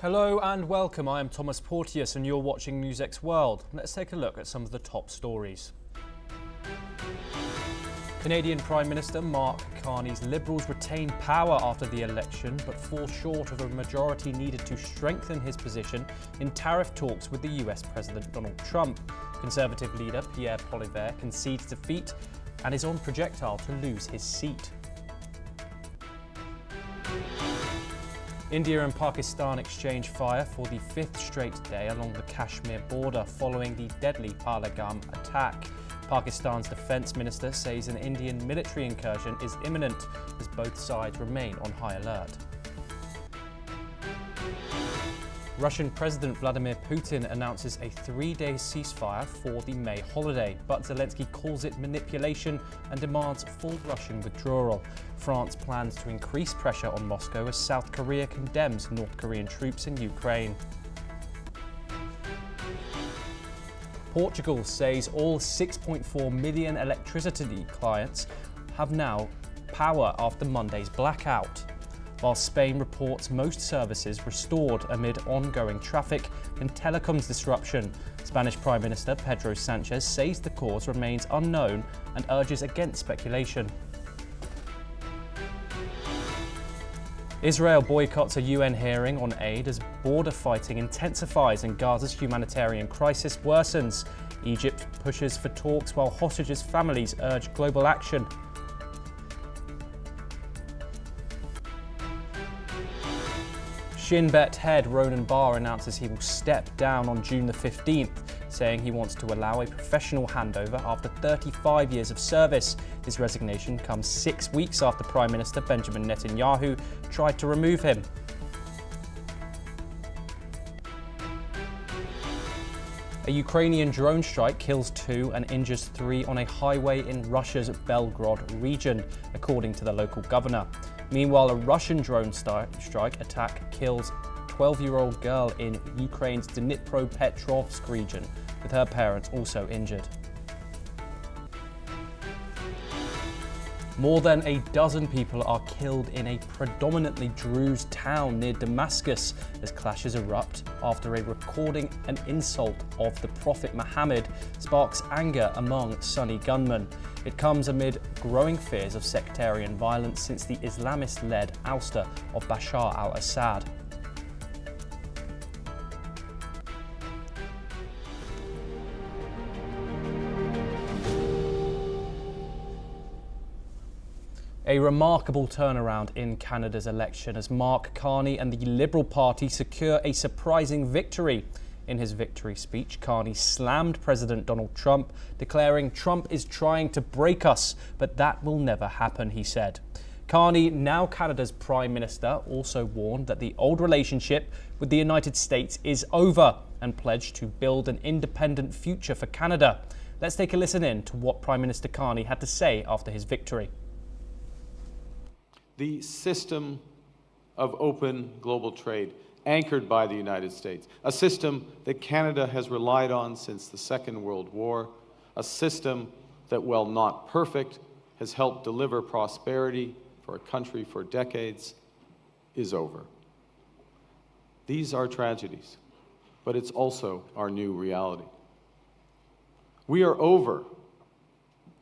Hello and welcome. I am Thomas Porteous and you're watching NewsX World. Let's take a look at some of the top stories. Canadian Prime Minister Mark Carney's Liberals retain power after the election but fall short of a majority needed to strengthen his position in tariff talks with the US President Donald Trump. Conservative leader Pierre Poilievre concedes defeat and is on projectile to lose his seat. India and Pakistan exchange fire for the fifth straight day along the Kashmir border following the deadly Pahalgam attack. Pakistan's defence minister says an Indian military incursion is imminent as both sides remain on high alert. Russian President Vladimir Putin announces a 3-day ceasefire for the May holiday, but Zelensky calls it manipulation and demands full Russian withdrawal. France plans to increase pressure on Moscow as South Korea condemns North Korean troops in Ukraine. Portugal says all 6.4 million electricity clients have now power after Monday's blackout, while Spain reports most services restored amid ongoing traffic and telecoms disruption. Spanish Prime Minister Pedro Sanchez says the cause remains unknown and urges against speculation. Israel boycotts a UN hearing on aid as border fighting intensifies and Gaza's humanitarian crisis worsens. Egypt pushes for talks while hostages' families urge global action. Shin Bet head Ronan Barr announces he will step down on June the 15th, saying he wants to allow a professional handover after 35 years of service. His resignation comes 6 weeks after Prime Minister Benjamin Netanyahu tried to remove him. A Ukrainian drone strike kills 2 and injures 3 on a highway in Russia's Belgorod region, according to the local governor. Meanwhile, a Russian drone strike attack kills a 12-year-old girl in Ukraine's Dnipropetrovsk region, with her parents also injured. More than a dozen people are killed in a predominantly Druze town near Damascus as clashes erupt after a recording an insult of the Prophet Muhammad sparks anger among Sunni gunmen. It comes amid growing fears of sectarian violence since the Islamist-led ouster of Bashar al-Assad. A remarkable turnaround in Canada's election as Mark Carney and the Liberal Party secure a surprising victory. In his victory speech, Carney slammed President Donald Trump, declaring Trump is trying to break us, but that will never happen, he said. Carney, now Canada's Prime Minister, also warned that the old relationship with the United States is over and pledged to build an independent future for Canada. Let's take a listen in to what Prime Minister Carney had to say after his victory. The system of open global trade anchored by the United States, a system that Canada has relied on since the Second World War, a system that, while not perfect, has helped deliver prosperity for a country for decades, is over. These are tragedies, but it's also our new reality. We are over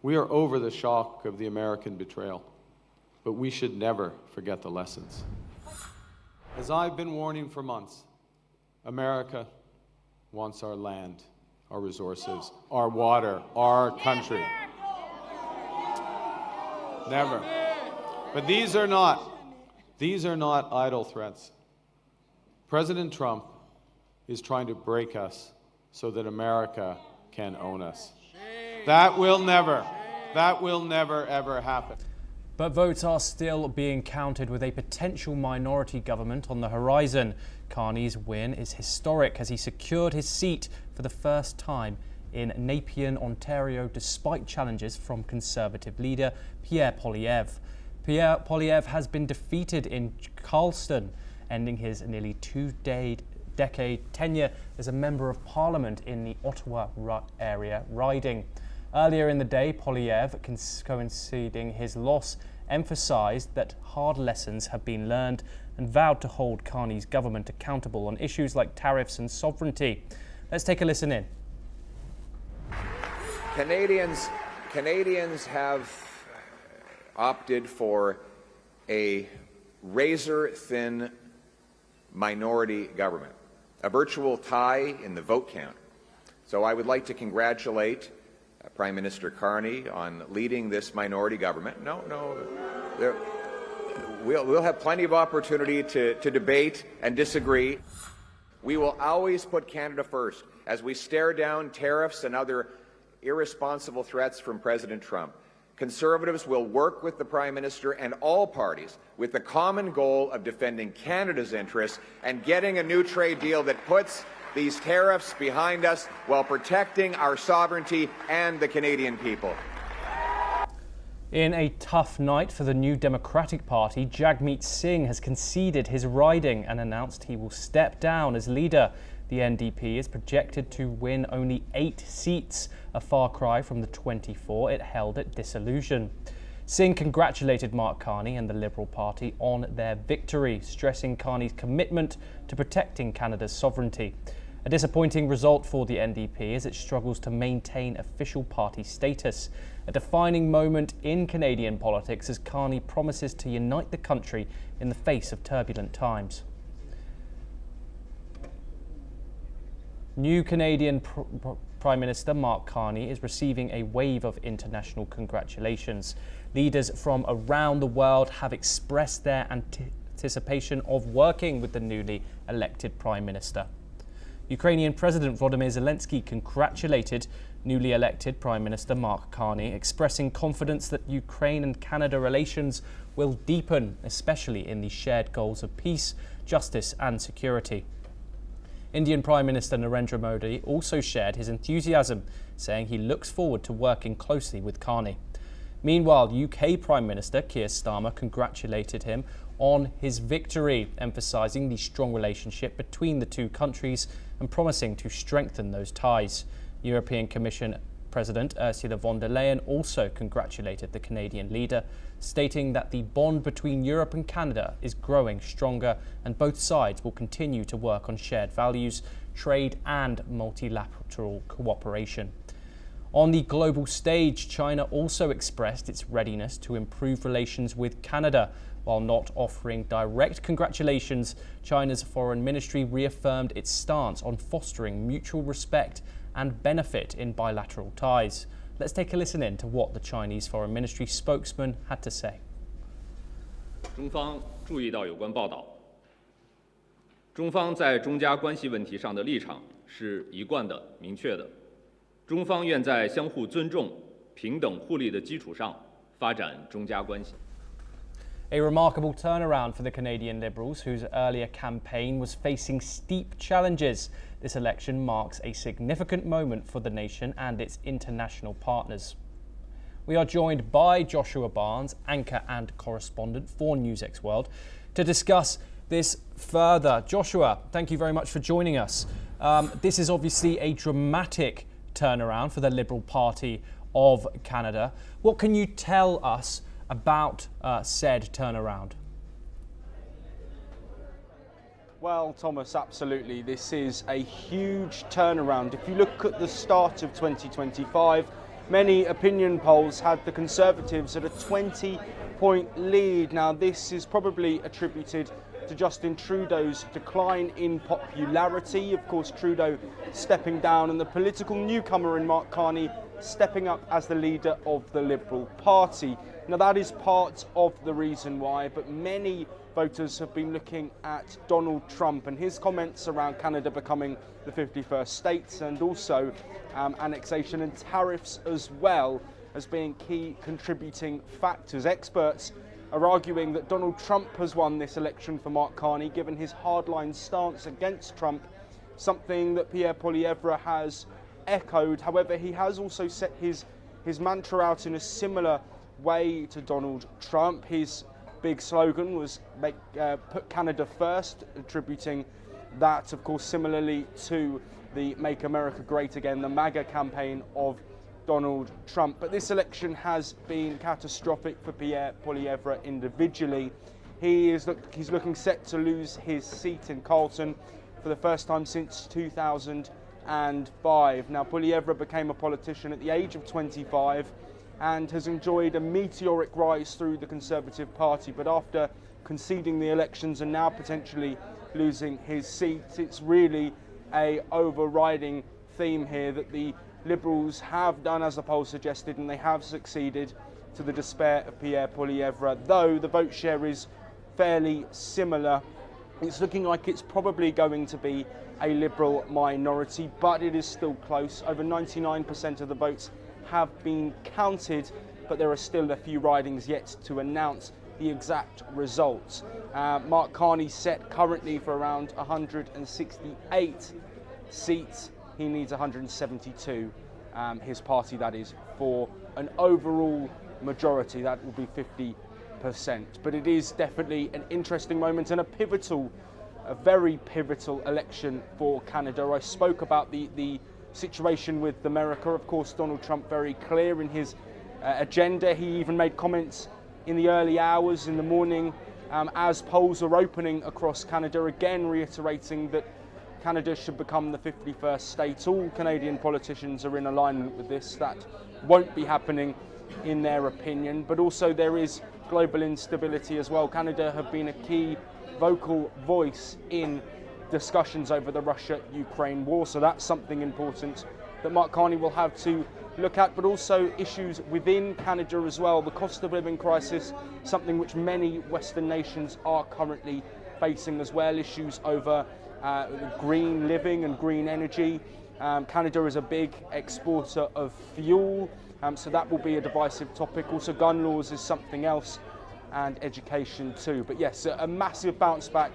the shock of the American betrayal. But we should never forget the lessons. As I've been warning for months, America wants our land, our resources, our water, our country. Never. But these are not idle threats. President Trump is trying to break us so that America can own us. That will never ever happen. But votes are still being counted with a potential minority government on the horizon. Carney's win is historic as he secured his seat for the first time in Nepean, Ontario, despite challenges from Conservative leader Pierre Poilievre. Pierre Poilievre has been defeated in Charleston, ending his nearly two-decade tenure as a Member of Parliament in the Ottawa area riding. Earlier in the day, Poilievre, conceding his loss, emphasised that hard lessons have been learned and vowed to hold Carney's government accountable on issues like tariffs and sovereignty. Let's take a listen in. Canadians have opted for a razor-thin minority government, a virtual tie in the vote count. So I would like to congratulate Prime Minister Carney on leading this minority government. We'll have plenty of opportunity to debate and disagree. We will always put Canada first as we stare down tariffs and other irresponsible threats from President Trump. Conservatives will work with the Prime Minister and all parties with the common goal of defending Canada's interests and getting a new trade deal that puts these tariffs behind us while protecting our sovereignty and the Canadian people. In a tough night for the New Democratic Party, Jagmeet Singh has conceded his riding and announced he will step down as leader. The NDP is projected to win only 8 seats, a far cry from the 24 it held at dissolution. Singh congratulated Mark Carney and the Liberal Party on their victory, stressing Carney's commitment to protecting Canada's sovereignty. A disappointing result for the NDP as it struggles to maintain official party status. A defining moment in Canadian politics as Carney promises to unite the country in the face of turbulent times. New Canadian Prime Minister Mark Carney is receiving a wave of international congratulations. Leaders from around the world have expressed their anticipation of working with the newly elected Prime Minister. Ukrainian President Volodymyr Zelensky congratulated newly elected Prime Minister Mark Carney, expressing confidence that Ukraine and Canada relations will deepen, especially in the shared goals of peace, justice and security. Indian Prime Minister Narendra Modi also shared his enthusiasm, saying he looks forward to working closely with Carney. Meanwhile, UK Prime Minister Keir Starmer congratulated him on his victory, emphasising the strong relationship between the two countries and promising to strengthen those ties. European Commission President Ursula von der Leyen also congratulated the Canadian leader, stating that the bond between Europe and Canada is growing stronger and both sides will continue to work on shared values, trade and multilateral cooperation. On the global stage, China also expressed its readiness to improve relations with Canada. While not offering direct congratulations, China's foreign ministry reaffirmed its stance on fostering mutual respect and benefit in bilateral ties. Let's take a listen in to what the Chinese Foreign Ministry spokesman had to say. 中方注意到有关报道，中方在中加关系问题上的立场是一贯的、明确的。中方愿在相互尊重、平等互利的基础上发展中加关系。 A remarkable turnaround for the Canadian Liberals, whose earlier campaign was facing steep challenges. This election marks a significant moment for the nation and its international partners. We are joined by Joshua Barnes, anchor and correspondent for NewsX World, to discuss this further. Joshua, thank you very much for joining us. This is obviously a dramatic turnaround for the Liberal Party of Canada. What can you tell us about said turnaround? Well, Thomas, absolutely. This is a huge turnaround. If you look at the start of 2025, many opinion polls had the Conservatives at a 20-point lead. Now, this is probably attributed to Justin Trudeau's decline in popularity. Of course, Trudeau stepping down and the political newcomer in Mark Carney stepping up as the leader of the Liberal Party. Now, that is part of the reason why, but many voters have been looking at Donald Trump and his comments around Canada becoming the 51st state and also annexation and tariffs as well as being key contributing factors. Experts are arguing that Donald Trump has won this election for Mark Carney, given his hardline stance against Trump, something that Pierre Poilievre has echoed. However, he has also set his mantra out in a similar way to Donald Trump. His big slogan was put Canada first, attributing that, of course, similarly to the Make America Great Again, the MAGA campaign of Donald Trump. But this election has been catastrophic for Pierre Poilievre individually. He's looking set to lose his seat in Carlton for the first time since 2005. Now, Poilievre became a politician at the age of 25 and has enjoyed a meteoric rise through the Conservative Party, but after conceding the elections and now potentially losing his seat, it's really a overriding theme here that the Liberals have done as the polls suggested, and they have succeeded to the despair of Pierre Poilievre. Though the vote share is fairly similar, it's looking like it's probably going to be a Liberal minority, but it is still close. Over 99% of the votes have been counted, but there are still a few ridings yet to announce the exact results. Mark Carney's set currently for around 168 seats. He needs 172, his party that is, for an overall majority. That will be 50%. But it is definitely an interesting moment and a very pivotal election for Canada. I spoke about the situation with America. Of course, Donald Trump very clear in his agenda. He even made comments in the early hours in the morning as polls are opening across Canada, again reiterating that Canada should become the 51st state. All Canadian politicians are in alignment with this. That won't be happening in their opinion, but also there is global instability as well. Canada have been a key vocal voice in discussions over the Russia-Ukraine war, so that's something important that Mark Carney will have to look at, but also issues within Canada as well. The cost of living crisis, something which many Western nations are currently facing as well, issues over green living and green energy. Canada is a big exporter of fuel, so that will be a divisive topic. Also, gun laws is something else, and education too. But yes, a massive bounce back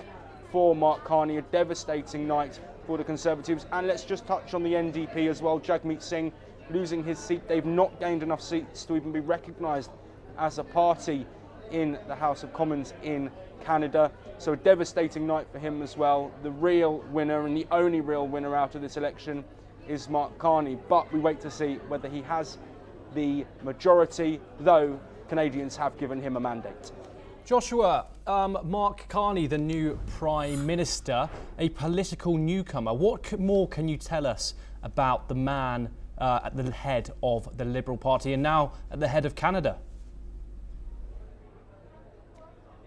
for Mark Carney, a devastating night for the Conservatives. And let's just touch on the NDP as well. Jagmeet Singh losing his seat. They've not gained enough seats to even be recognised as a party in the House of Commons in Canada. So a devastating night for him as well. The real winner and the only real winner out of this election is Mark Carney. But we wait to see whether he has the majority, though Canadians have given him a mandate. Joshua, Mark Carney, the new Prime Minister, a political newcomer. What more can you tell us about the man at the head of the Liberal Party and now at the head of Canada?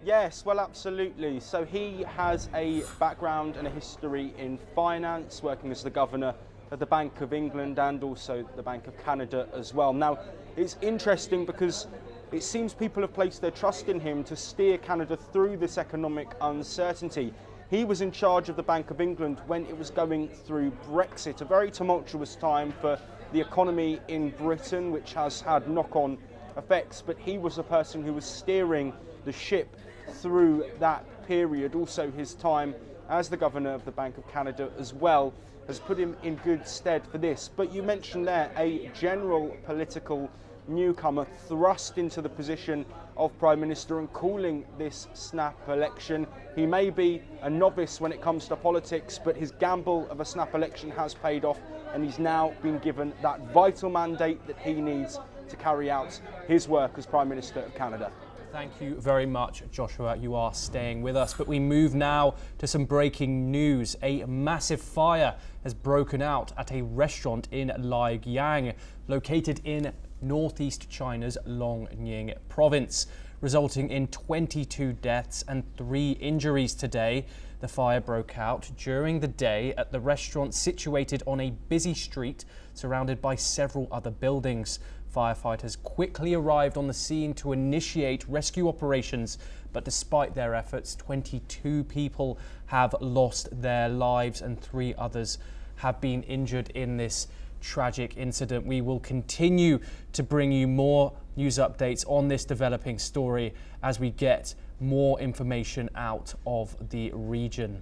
Yes, well, absolutely. So he has a background and a history in finance, working as the governor of the Bank of England and also the Bank of Canada as well. Now, it's interesting because it seems people have placed their trust in him to steer Canada through this economic uncertainty. He was in charge of the Bank of England when it was going through Brexit, a very tumultuous time for the economy in Britain, which has had knock-on effects, but he was the person who was steering the ship through that period. Also, his time as the governor of the Bank of Canada as well has put him in good stead for this. But you mentioned there a general political newcomer thrust into the position of Prime Minister and calling this snap election. He may be a novice when it comes to politics, but his gamble of a snap election has paid off, and he's now been given that vital mandate that he needs to carry out his work as Prime Minister of Canada. Thank you very much, Joshua. You are staying with us. But we move now to some breaking news. A massive fire has broken out at a restaurant in Liaoyang, located in northeast China's Longning province, resulting in 22 deaths and 3 injuries today. The fire broke out during the day at the restaurant situated on a busy street surrounded by several other buildings. Firefighters quickly arrived on the scene to initiate rescue operations, but despite their efforts, 22 people have lost their lives and 3 others have been injured in this tragic incident. We will continue to bring you more news updates on this developing story as we get more information out of the region.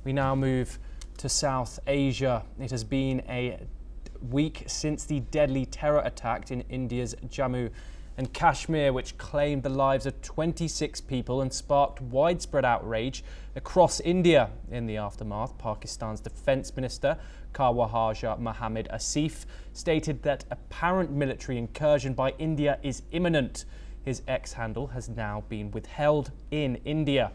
We now move to South Asia. It has been a week since the deadly terror attack in India's Jammu and Kashmir, which claimed the lives of 26 people and sparked widespread outrage across India. In the aftermath, Pakistan's Defence Minister Khawaja Mohammad Asif stated that apparent military incursion by India is imminent. His X handle has now been withheld in India.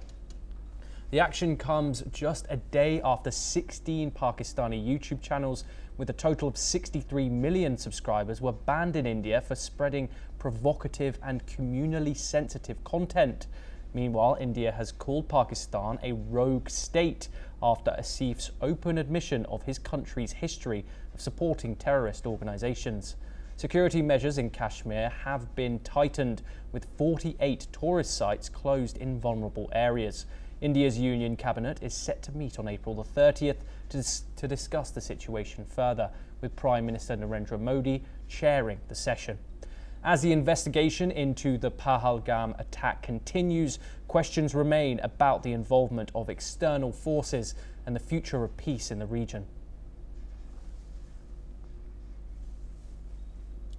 The action comes just a day after 16 Pakistani YouTube channels with a total of 63 million subscribers were banned in India for spreading provocative and communally sensitive content. Meanwhile, India has called Pakistan a rogue state after Asif's open admission of his country's history of supporting terrorist organisations. Security measures in Kashmir have been tightened, with 48 tourist sites closed in vulnerable areas. India's Union Cabinet is set to meet on April the 30th to discuss the situation further, with Prime Minister Narendra Modi chairing the session. As the investigation into the Pahalgam attack continues, questions remain about the involvement of external forces and the future of peace in the region.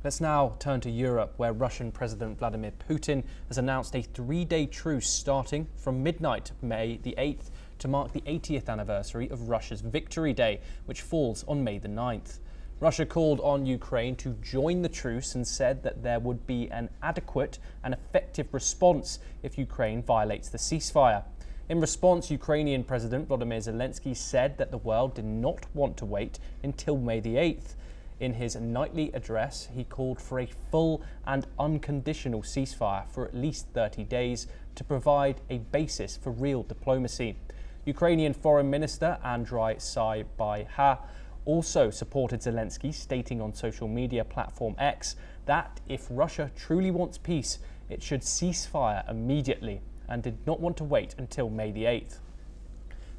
Let's now turn to Europe, where Russian President Vladimir Putin has announced a 3-day truce starting from midnight, May the 8th, to mark the 80th anniversary of Russia's Victory Day, which falls on May the 9th. Russia called on Ukraine to join the truce and said that there would be an adequate and effective response if Ukraine violates the ceasefire. In response, Ukrainian President Volodymyr Zelensky said that the world did not want to wait until May the 8th. In his nightly address, he called for a full and unconditional ceasefire for at least 30 days to provide a basis for real diplomacy. Ukrainian Foreign Minister Andriy Sybiha also supported Zelensky, stating on social media platform X that if Russia truly wants peace, it should cease fire immediately, and did not want to wait until May the 8th.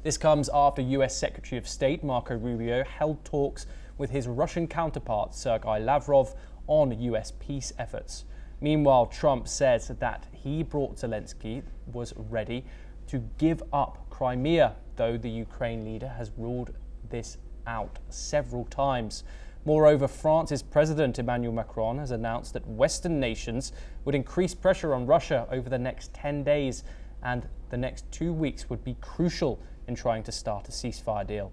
This comes after US Secretary of State Marco Rubio held talks with his Russian counterpart Sergei Lavrov on US peace efforts. Meanwhile, Trump says that he brought Zelensky was ready to give up Crimea, though the Ukraine leader has ruled this out several times. Moreover, France's President Emmanuel Macron has announced that Western nations would increase pressure on Russia over the next 10 days, and the next 2 weeks would be crucial in trying to start a ceasefire deal.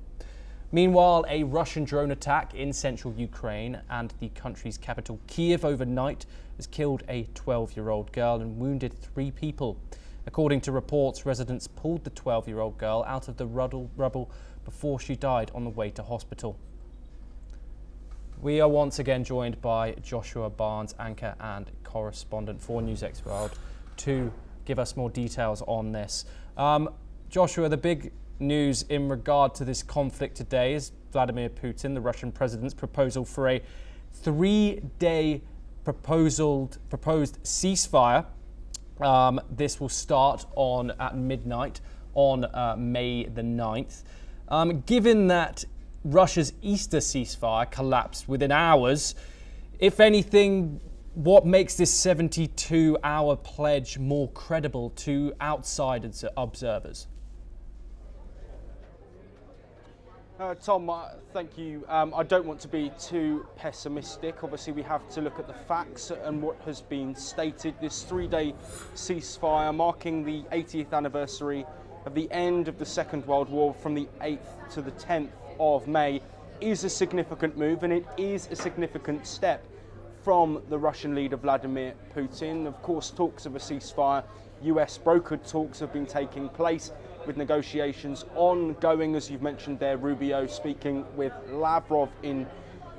Meanwhile, a Russian drone attack in central Ukraine and the country's capital Kyiv overnight has killed a 12-year-old girl and wounded 3 people. According to reports, residents pulled the 12-year-old girl out of the rubble before she died on the way to hospital. We are once again joined by Joshua Barnes, anchor and correspondent for NewsX World, to give us more details on this. Joshua, the big news in regard to this conflict today is Vladimir Putin, the Russian president's proposal for a 3-day proposed ceasefire. This will start at midnight on May the 9th. Given that Russia's Easter ceasefire collapsed within hours, if anything, what makes this 72-hour pledge more credible to outside observers? Tom, thank you. I don't want to be too pessimistic. Obviously, we have to look at the facts and what has been stated. This 3-day ceasefire marking the 80th anniversary of the end of the Second World War from the 8th to the 10th of May is a significant move, and it is a significant step from the Russian leader Vladimir Putin. Of course, talks of a ceasefire, US brokered talks have been taking place, with negotiations ongoing, as you've mentioned there, Rubio speaking with Lavrov in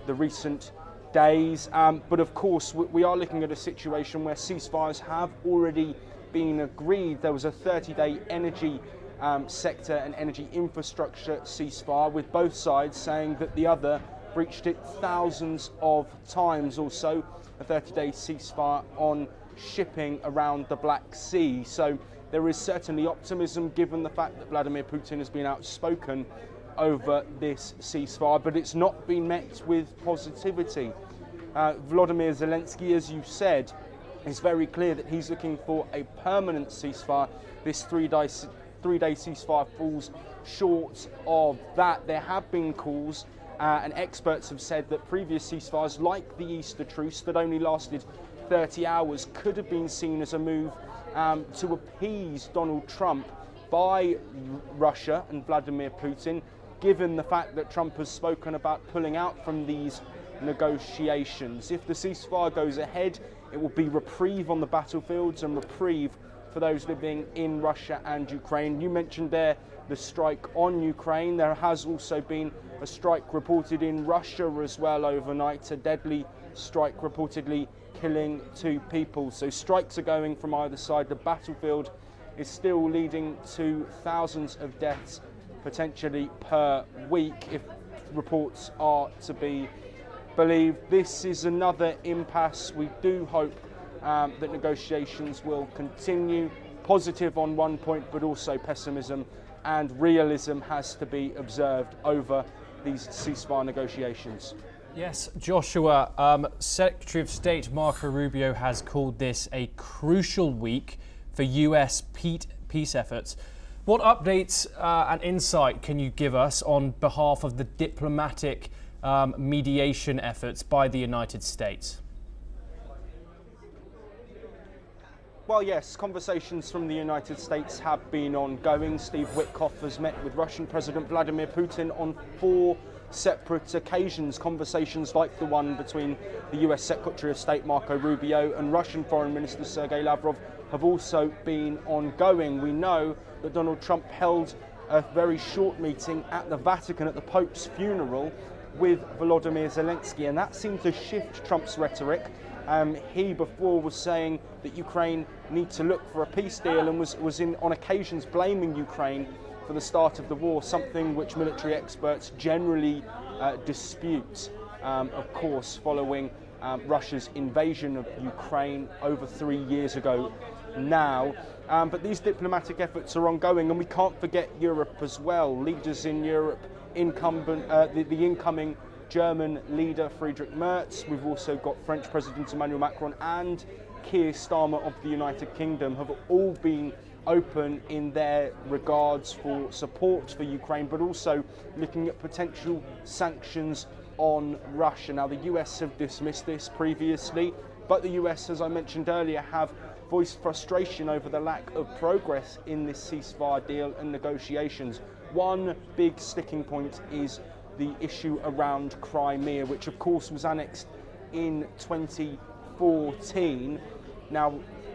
the recent days. But of course, we are looking at a situation where ceasefires have already been agreed. There was a 30-day energy sector and energy infrastructure ceasefire, with both sides saying that the other breached it thousands of times. Also, a 30-day ceasefire on shipping around the Black Sea. So there is certainly optimism given the fact that Vladimir Putin has been outspoken over this ceasefire, but it's not been met with positivity. Volodymyr Zelensky, as you said, is very clear that he's looking for a permanent ceasefire. This 3-day ceasefire falls short of that. There have been calls and experts have said that previous ceasefires, like the Easter truce that only lasted 30 hours, could have been seen as a move to appease Donald Trump by Russia and Vladimir Putin, given the fact that Trump has spoken about pulling out from these negotiations. If the ceasefire goes ahead, It will be reprieve on the battlefields and reprieve for those living in Russia and Ukraine. You mentioned there the strike on Ukraine. There has also been a strike reported in Russia as well overnight, a deadly strike reportedly killing 2 people. So strikes are going from either side. The battlefield is still leading to thousands of deaths potentially per week if reports are to be believed. This is another impasse. We do hope that negotiations will continue. Positive on one point, but also pessimism and realism has to be observed over these ceasefire negotiations. Yes, Joshua, Secretary of State Marco Rubio has called this a crucial week for US peace efforts. What updates and insight can you give us on behalf of the diplomatic mediation efforts by the United States? Well, yes, conversations from the United States have been ongoing. Steve Witkoff has met with Russian President Vladimir Putin on 4 separate occasions. Conversations like the one between the US Secretary of State Marco Rubio and Russian Foreign Minister Sergei Lavrov have also been ongoing. We know that Donald Trump held a very short meeting at the Vatican at the Pope's funeral with Volodymyr Zelensky, and that seemed to shift Trump's rhetoric. He before was saying that Ukraine needs to look for a peace deal and was on occasions blaming Ukraine for the start of the war, something which military experts generally dispute, of course, following Russia's invasion of Ukraine over 3 years ago now. But these diplomatic efforts are ongoing, and we can't forget Europe as well. Leaders in Europe, the incoming German leader Friedrich Merz, we've also got French President Emmanuel Macron and Keir Starmer of the United Kingdom have all been open in their regards for support for Ukraine, but also looking at potential sanctions on Russia. Now, the US have dismissed this previously, but the US, as I mentioned earlier, have voiced frustration over the lack of progress in this ceasefire deal and negotiations. One big sticking point is the issue around Crimea, which of course was annexed in 2014. Now,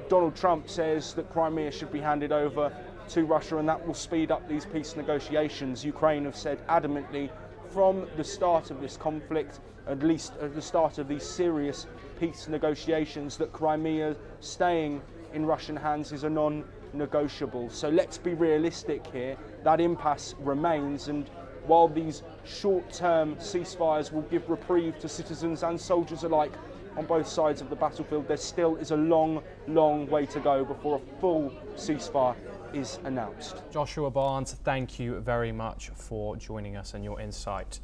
Donald Trump says that Crimea should be handed over to Russia, and that will speed up these peace negotiations. Ukraine have said adamantly from the start of this conflict, at least at the start of these serious peace negotiations, that Crimea staying in Russian hands is a non-negotiable. So let's be realistic here. That impasse remains, and while these short-term ceasefires will give reprieve to citizens and soldiers alike on both sides of the battlefield, there still is a long, long way to go before a full ceasefire is announced. Joshua Barnes, thank you very much for joining us and your insight.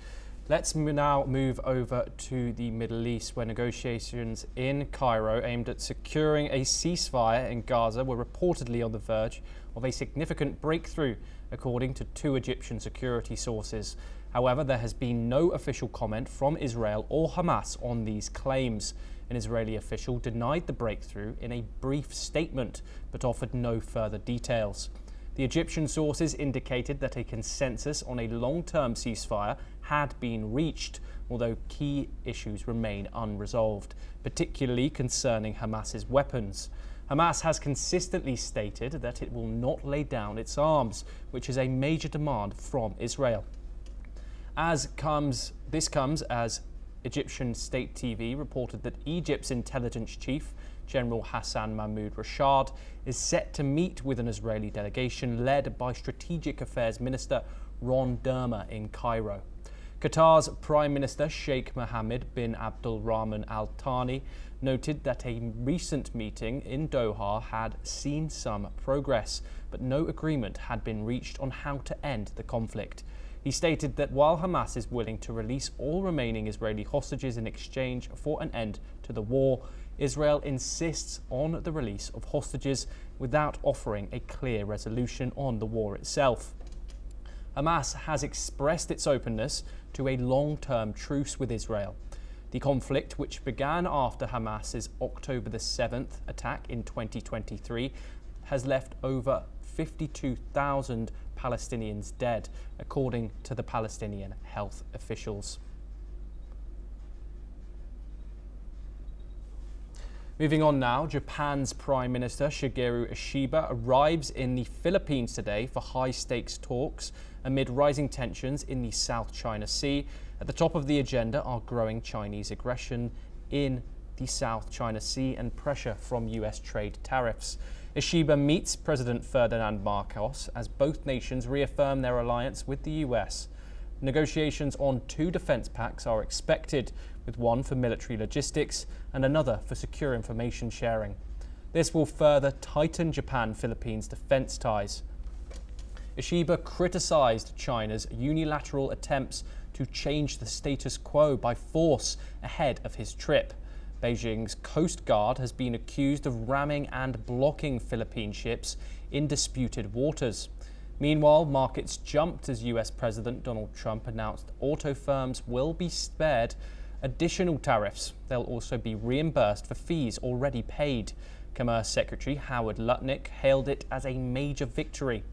Let's now move over to the Middle East, where negotiations in Cairo aimed at securing a ceasefire in Gaza were reportedly on the verge of a significant breakthrough, according to 2 Egyptian security sources. However, there has been no official comment from Israel or Hamas on these claims. An Israeli official denied the breakthrough in a brief statement, but offered no further details. The Egyptian sources indicated that a consensus on a long-term ceasefire had been reached, although key issues remain unresolved, particularly concerning Hamas's weapons. Hamas has consistently stated that it will not lay down its arms, which is a major demand from Israel. This comes as Egyptian state TV reported that Egypt's intelligence chief, General Hassan Mahmoud Rashad, is set to meet with an Israeli delegation led by Strategic Affairs Minister Ron Dermer in Cairo. Qatar's Prime Minister Sheikh Mohammed bin Abdul Rahman Al Thani noted that a recent meeting in Doha had seen some progress, but no agreement had been reached on how to end the conflict. He stated that while Hamas is willing to release all remaining Israeli hostages in exchange for an end to the war, Israel insists on the release of hostages without offering a clear resolution on the war itself. Hamas has expressed its openness to a long-term truce with Israel. The conflict, which began after Hamas's October the 7th attack in 2023, has left over 52,000 Palestinians dead, according to the Palestinian health officials. Moving on now, Japan's Prime Minister Shigeru Ishiba arrives in the Philippines today for high-stakes talks amid rising tensions in the South China Sea. At the top of the agenda are growing Chinese aggression in the South China Sea and pressure from US trade tariffs. Ishiba meets President Ferdinand Marcos as both nations reaffirm their alliance with the US. Negotiations on 2 defence pacts are expected, with one for military logistics and another for secure information sharing. This will further tighten Japan-Philippines defence ties. Ishiba criticised China's unilateral attempts to change the status quo by force ahead of his trip. Beijing's Coast Guard has been accused of ramming and blocking Philippine ships in disputed waters. Meanwhile, markets jumped as US President Donald Trump announced auto firms will be spared additional tariffs. They'll also be reimbursed for fees already paid. Commerce Secretary Howard Lutnick hailed it as a major victory.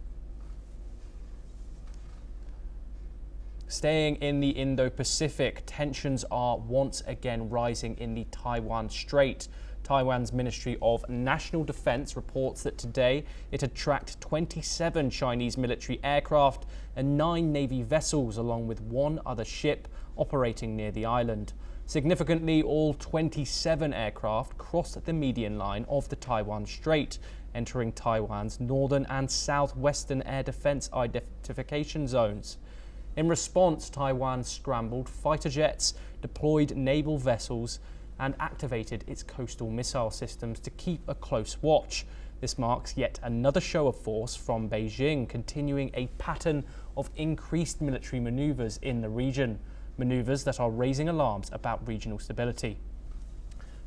Staying in the Indo-Pacific, tensions are once again rising in the Taiwan Strait. Taiwan's Ministry of National Defense reports that today it had tracked 27 Chinese military aircraft and 9 Navy vessels, along with 1 other ship operating near the island. Significantly, all 27 aircraft crossed the median line of the Taiwan Strait, entering Taiwan's northern and southwestern air defense identification zones. In response, Taiwan scrambled fighter jets, deployed naval vessels, and activated its coastal missile systems to keep a close watch. This marks yet another show of force from Beijing, continuing a pattern of increased military maneuvers in the region, maneuvers that are raising alarms about regional stability.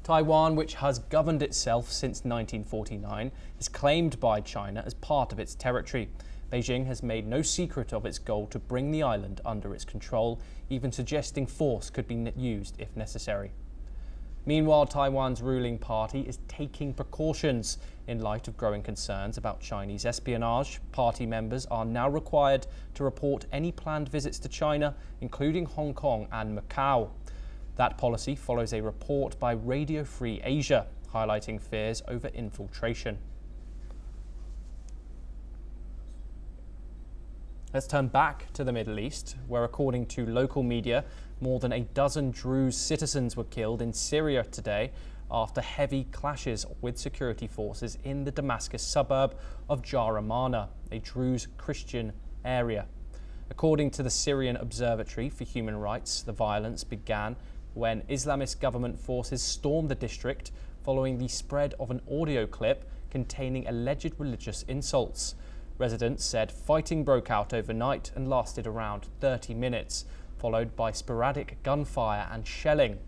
Taiwan, which has governed itself since 1949, is claimed by China as part of its territory. Beijing has made no secret of its goal to bring the island under its control, even suggesting force could be used if necessary. Meanwhile, Taiwan's ruling party is taking precautions. In light of growing concerns about Chinese espionage, party members are now required to report any planned visits to China, including Hong Kong and Macau. That policy follows a report by Radio Free Asia, highlighting fears over infiltration. Let's turn back to the Middle East, where according to local media, more than a dozen Druze citizens were killed in Syria today after heavy clashes with security forces in the Damascus suburb of Jaramana, a Druze Christian area. According to the Syrian Observatory for Human Rights, the violence began when Islamist government forces stormed the district following the spread of an audio clip containing alleged religious insults. Residents said fighting broke out overnight and lasted around 30 minutes, followed by sporadic gunfire and shelling.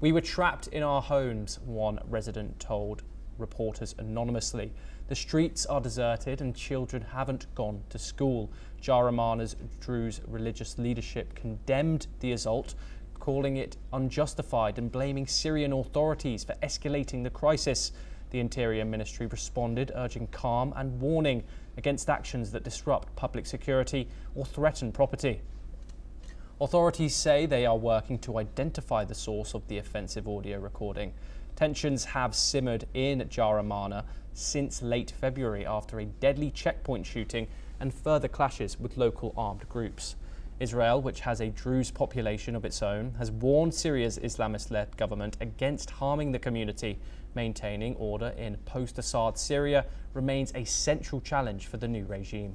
"We were trapped in our homes," one resident told reporters anonymously. "The streets are deserted and children haven't gone to school." Jaramana's Druze religious leadership condemned the assault, calling it unjustified and blaming Syrian authorities for escalating the crisis. The Interior Ministry responded, urging calm and warning against actions that disrupt public security or threaten property. Authorities say they are working to identify the source of the offensive audio recording. Tensions have simmered in Jaramana since late February after a deadly checkpoint shooting and further clashes with local armed groups. Israel, which has a Druze population of its own, has warned Syria's Islamist-led government against harming the community. Maintaining order in post-Assad Syria remains a central challenge for the new regime.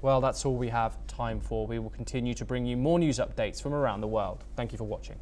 Well, that's all we have time for. We will continue to bring you more news updates from around the world. Thank you for watching.